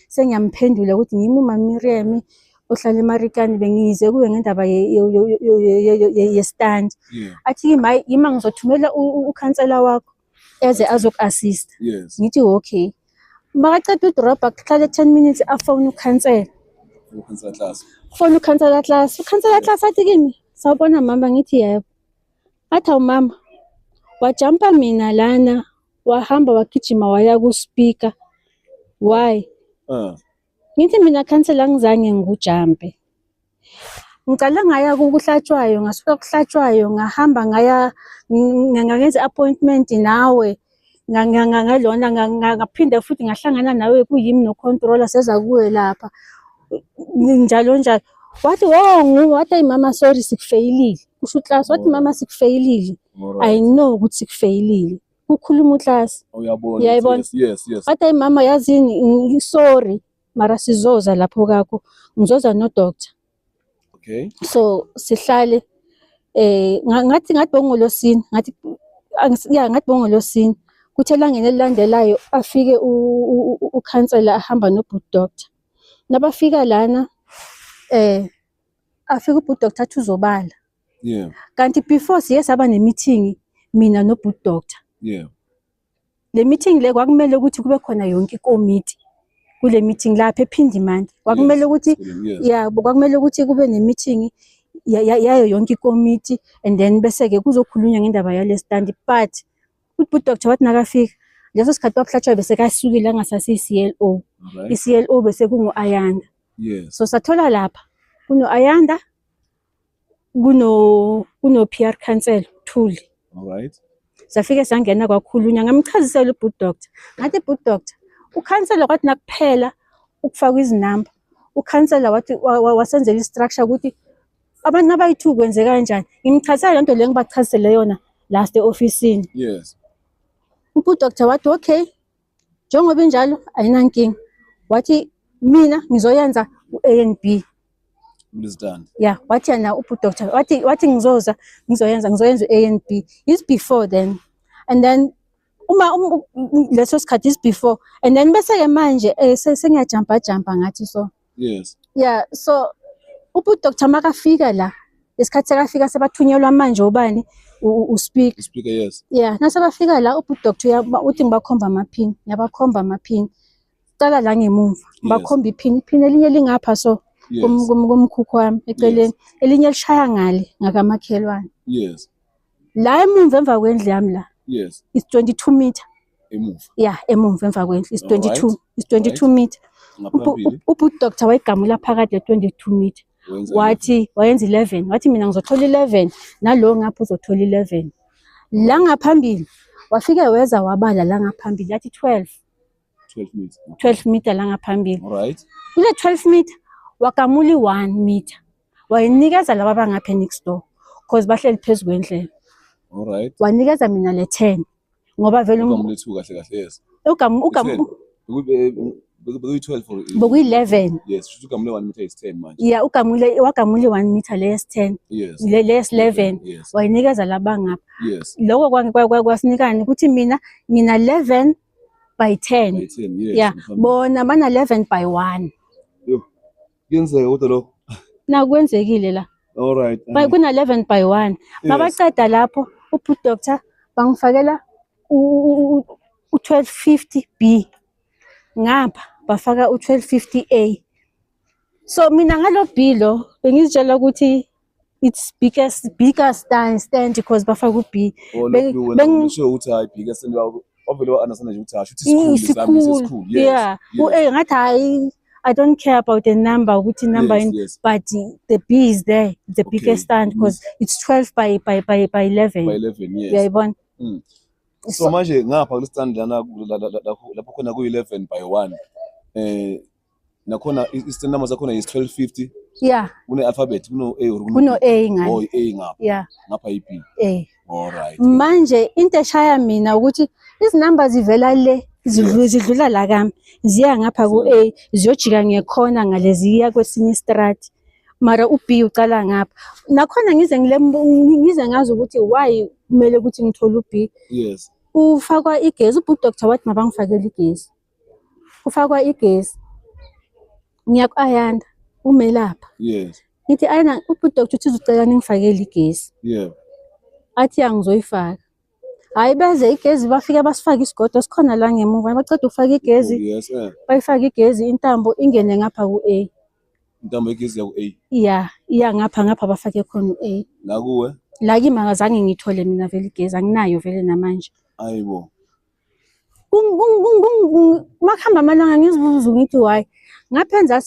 sengiyamphendula ukuthi ngimi uMaMiriam ohlala eMarikani bengize kuwe ngendaba yestand. Athi yima ngizothumela ukhansela wakho eze azoku-assist. Ngithi okay. Makaceda udrobha kuhlale 10 minutes afone ukhansela. Phone ukhansela class. Ukhansela class athi kimi, sawubona mama, ngithi yebo. Athi awumama, wajampa mina lana, wahamba wagijima waya ku-speaker. Why? Ngithi mina khansela ngizange ngujampe. Ngicala ngaya kuhlatshwayo, ngasuka kuhlatshwayo ngahamba ngaya ngenza appointment nawe. Ngalona ngaphinde futhi ngahlangana nawe kuyimi no controller seza kuwe lapha. Njalo njalo. Wathi wathi mama sorry sikufeyilile. Kusho uClass wathi mama sikufeyilile. I know ukuthi sikufeyilile. Ukhuluma uClass. Uyayibona? Yes. Wathi mama yazini sorry mara sizoza lapho kakho. Ngizoza no doctor. Okay. So sihlale ngathi bongolosini ngathi bongolosini kuthi elangeni elilandelayo afike ukhansela ahamba no boot doctor. Nabafika lana afika uboot doctor athi uzobala. Kanti before siye saba ne-meeting mina no boot doctor. Le meeting le kwakumele ukuthi kube khona yonke ikomiti. Kule meeting lapha ePhindimande kwakumele ukuthi kwakumele ukuthi kube ne-meeting yayo yonke ikomiti and then bese ke kuzokhulunywa ngendaba yale stand. But uboot doctor wathi nakafika leso sikhathi wakuhlatshwa bese kasukile ngasasi CLO. I-CLO bese kungu Ayanda. So sathola lapha kuno Ayanda kuno PR council Thuli. Safike sangena kwakhulunywa ngamchazisela uboot doctor. Ngathi boot doctor ukhansela kwathi nakuphela ukufaka izinamba. Ukhansela wathi wasenzela istructure ukuthi abantu abayi2 kwenze kanjani. Ngimchazela lento le ngibachazisele yona last officeini. Uboot doctor wathi okay. Njengoba injalo ayinankinga. Wathi mina ngizoyenza uA&B. Understand? Wathi yana uboot doctor wathi ngizoyenza uA&B. Is before then. And then leso sikhathi is before and then bese ke manje sengiyajumpa ngathi so. So uboot doctor makafika la isikhathi sekafika sebathunyelwa manje ubani uspeaker. Nasebafika la uboot doctor uthi ngibakhomba amaphini. Yabakhomba amaphini. Cala la ngemumva bakhomba iphini elinye lingapha so kumkhukhu wami eceleni elinye lishaya ngale ngakamakhelwane. La emumva emva kwendlu yami la. It's 22 meter. Emumva emva kwendlu is 22. It's 22 meter. Uboot doctor wayigamula phakathi 22 meter. Wathi wayenza 11. Wathi mina ngizothola 11 nalo ngapha uzothola 11. La ngaphambili wafike weza wabala la ngaphambili yathi 12 meter la ngaphambili. Kule 12 meter wakamuli 1 meter. Wayinikeza laba bangapha next door because bahleli phezulu kwendlela. Wanikeza mina le 10 ngoba vele Bokuyi 11. Ugamule 1 meter is 10 manje. Wagamule 1 meter less 10. Less 11. Wayinikeza labangapha. Lokho kwasinikani ukuthi mina 11 by 10. Bona bana 11 by 1. Kuyenzeka kodwa lo. Nakwenzekile la. Kuna 11 by 1. Mabaceda lapho uboot doctor bangifakela u1250B. Ngapha bafaka u1250A. So mina ngalo bhilo bengizitshela ukuthi it's bigger stand because bafaka uB. Bengisho ukuthi hayi bigger stand obviously understand nje ukuthi asho ukuthi school. Ngathi hayi I don't care about the number, which number, but the B is there. The biggest stand because it's 12 by 11. By 11, yes. So manje ngapha ku stand lana lapho khona ku 11 by 1. Nakhona i-stand number zakhona is 1250. Kune alphabet kuno A ngani. A ngapha. Ngapha iB. Alright. Manje into eshaya mina ukuthi izinamba zivela le zidlula la kami ziya ngapha ku A ziyojika ngekhona ngaleziya kwesinye istrat mara uB uqala ngapha nakhona ngize ngazi ukuthi why kumele ukuthi ngithole uB. Ufakwa igezi uboot doctor wathi mabangifakele igezi kufakwa igezi. Ngiyaku-ayanda umelapha. Yes. Ngithi ayana uDoctor uthi uzocela ningifakele igezi. Yeah. Athi angizoyifaka. Hayi beze igezi bafike basifaka isigodo sikhona la ngemuva. Baceda ukufaka igezi. Yes. Bayifaka igezi intambo ingene ngapha ku-A. Intambo igezi yaku-A. Yeah, iya ngapha bafake khona u-A. La kuwe? La kimi akazange ngithole mina vele igezi anginayo vele namanje. Ayibo. Makuhamba amalanga ngizibuza ngithi why ngaphenza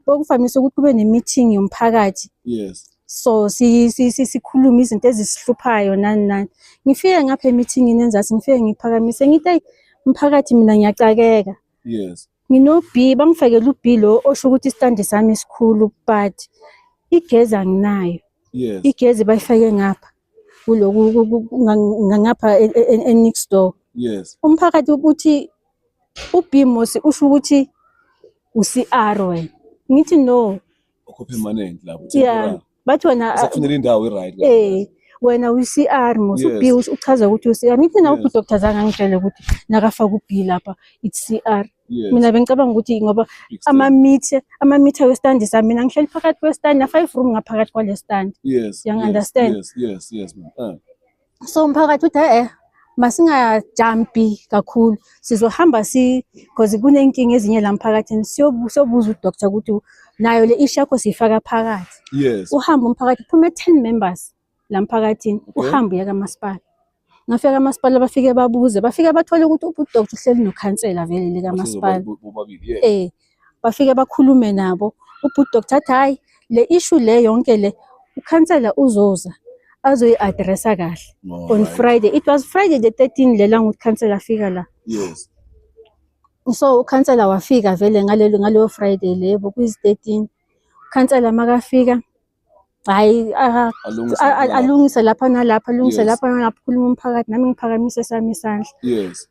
bokuvamise ukuthi kube ne-meeting yomphakathi. Yes. So sikhuluma izinto ezisihluphayo nani. Ngifike ngapha e-meetingini enzasi ngifike ngiphakamise ngithi hey mphakathi mina ngiyacakeka. Yes. Ngino-B bangifakele u-B lo osho ukuthi isitandi sami isikhulu but igezi anginayo. Yes. Igezi bayifake ngapha ngapha next door. Yes. Umphakathi uthi u-B Mosi usho ukuthi u-CR wena. Ngithi no. Ukho permanent lapho. Yeah. Bathi wena akufunela indawo right. Wena u-CR Mosi u-B uchaza ukuthi u-CR. Ngithi na uDoctor zange angitshele ukuthi nakafaka u-B lapha it's CR. Mina bengicabanga ukuthi ngoba ama-meter westandi sami mina ngihleli phakathi kwestandi na-5 room ngaphakathi kwale stand. Yes. You understand? Yes man. So umphakathi uthi masingajampi kakhulu sizohamba because kunenkinga ezinye la mphakathini siyobuza uDoctor ukuthi nayo le issue yakho siyifaka phakathi. Yes. Uhamba umphakathi phume 10 members la mphakathini uhamba uya kamasipala. Ngafika kamasipala bafike babuze bafike bathole ukuthi uDoctor uhleli nokhansela vele le kamasipala. Bafike bakhulume nabo uDoctor athi hayi le issue le yonke le ukhansela uzoza azoyi-addressa kahle on Friday. It was Friday the 13th lela ngukhansela afika la. Yes. So ukhansela wafika vele ngaleyo Friday lebo kwizi-13. Ukhansela makafika hayi alungise lapha nalapha alungise lapha nalapha khuluma umphakathi nami ngiphakamise sami isandla. Yes.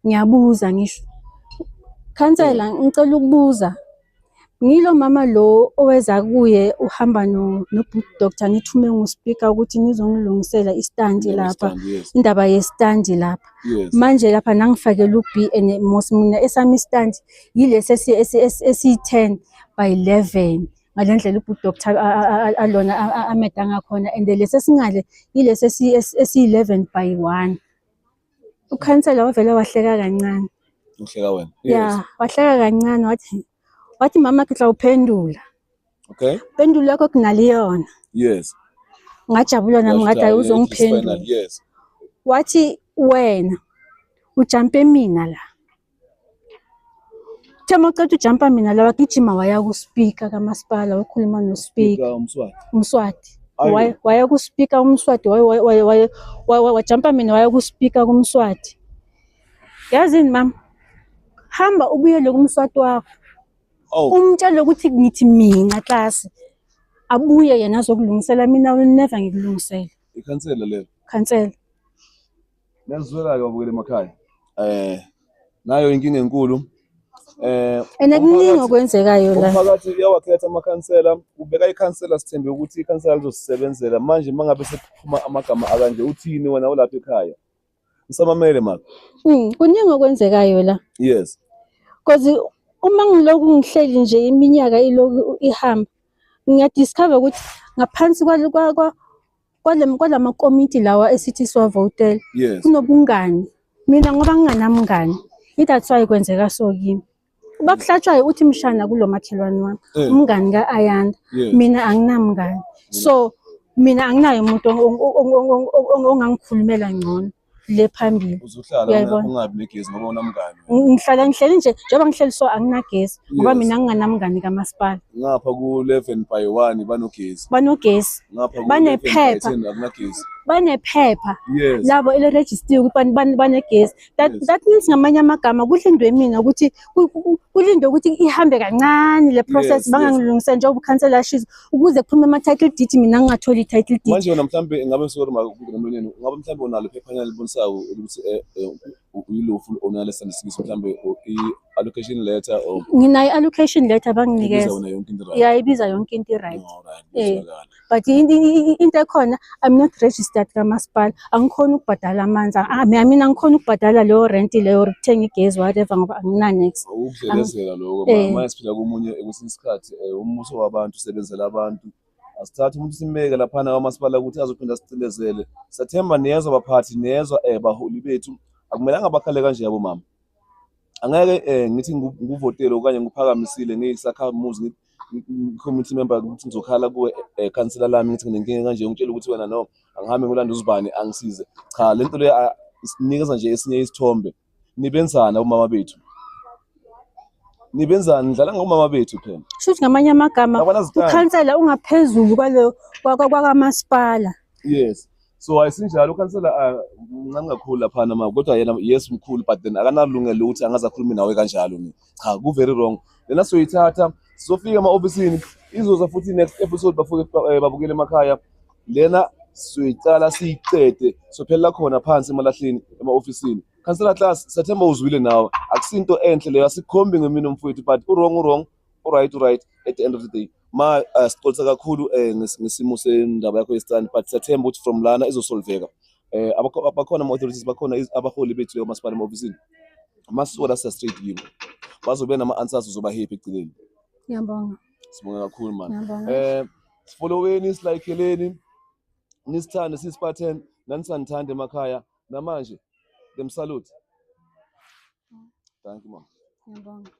Ngiyabuza ngisho khansela ngicela ukubuza ngilo mama lo oweza kuye uhamba noDoctor nithume nguspeaker ukuthi nizongilungisela istandi lapha indaba yestandi lapha. Manje lapha nangifakela u-B and Mosi mina esami istandi yilesi esi-10 by 11 ngalendlela uDoctor alona ameda ngakhona and lesi esingale yilesi esi-11 by 1. Ukhansela wavela wahleka kancane. Uhleka wena? Yeah, wahleka kancane wathi mama kitla uphendula. Okay. Pendula yakho kunaliyona. Yes. Ngajabula nami ngathi hayi uzongiphendula. Yes. Wathi wena ujampe mina la. Thema uqeda ujampa mina la wagijima waya ku-speaker kamasipala wakhuluma no-speaker. Umswati. Waya ku-speaker umswati wajampa mina waya ku-speaker kumswati. Yazini mama hamba ubuyele kumswati wakho. Umtshela ukuthi ngithi mina class abuye yena azokulungisela mina will never ngikulungisela. Ikhansela lelo. Khansela. Niyazwela ke babukele emakhaya. Nayo inkinga enkulu. Kuningi okwenzekayo la. Umphakathi uyawakhetha amakhansela ubeka ikhansela sithembe ukuthi ikhansela lizosebenzela manje mangabe sephuma amagama akanje uthini wena olapha ekhaya. Ngisamamele mama. Kuningi okwenzekayo la. Yes. Because uma ngiloku ngihleli nje iminyaka iloku ihamba ngiyadiscover ukuthi ngaphansi kwalama committee lawa esithi siwavotela kunobungani. Mina ngoba nginganamngani that's why kwenzeka so kimi. Bakuhlatshwayo uthi mshana kulo makhelwane wami umngani ka-Ayanda mina anginamngani. So mina anginayo umuntu ongangikhulumela ngcono le phambili. Uzohlala ungabi negezi ngoba unamngani. Ngihlala ngihleli nje njengoba ngihleli so anginagezi ngoba mina nginganamngani kamasipala. Ngapha ku-11 by 1 banogezi. Banogezi. Banephepha. Banephepha. Labo ele-register ukuthi banegezi. That means ngamanye amagama kulindwe mina ukuthi kulindwe ukuthi ihambe kancane le process bangangilungisela njengoba ukhansela ashiza ukuze kuphume ama-title deed mina ngingatholi i-title deed. Manje wena mhlambe ngabe sorry ngabe mhlambe unalo iphepha libonisayo ukuthi uyi-lawful owner lesandisikisi mhlambe i-allocation letter or nginayo allocation letter banginikeza yona yonke into right? yeah ibiza yonke into right Alright, but into ekhona I'm not registered kamasipala angikhona ukubhadala amanzi mina angikhona ukubhadala leyo rent leyo ukuthenga igezi whatever ngoba anginanex ukudlelezela lokho manje siphila komunye kwesinye isikhathi umbuso wabantu usebenzela abantu asithathe umuntu simeke laphana kwamasipala ukuthi azophinda sicindezele sathemba niyezwa baphathi niyezwa baholi bethu akumelanga bakhale kanje yabo mama angeke ngithi nguvotele okanye ngiphakamisile ngiyisakhamuzi community member ukuthi ngizokhala kuwe councilor lami ngithi nginenkinga kanje ngitshela ukuthi wena no angihambe ngolanda uzibani angisize cha lento le isinikeza nje esinye isithombe nibenzana umama bethu nibenzana ndlala ngomama bethu phela shuthi ngamanye amagama ukhansela ungaphezulu kwalo kwakamasipala yes so ayisinjalo ukhansela mncane kakhulu lapha mama kodwa yena yes mkhulu but then akanalungelo ukuthi angaza khuluma nawe kanjalo ni cha ku very wrong lena soyithatha sizofika ema-ofisini izoza futhi next episode babukele emakhaya lena soyicala siyiqede sophelela khona phansi emalahleni ema-ofisini Councillor Class sathemba uzwile nawe akusinto enhle leyo asikhombi ngemini mfowethu but wrong right at the end of the day ma sixolisa kakhulu ngesimo sendaba yakho yesitandi but sathemba ukuthi from lana izosolveka abakhona ama-authorities bakhona abaholi bethu emasipala ema-ofisini amasola straight kibo bazobe nama-answers uzoba happy ekugcineni. Ngiyabonga. Sibonga kakhulu man. Sifolloweni silayikeleni nisithande sisiphatheni nanisandithande emakhaya namanje them salute. Thank you mom. Ngiyabonga.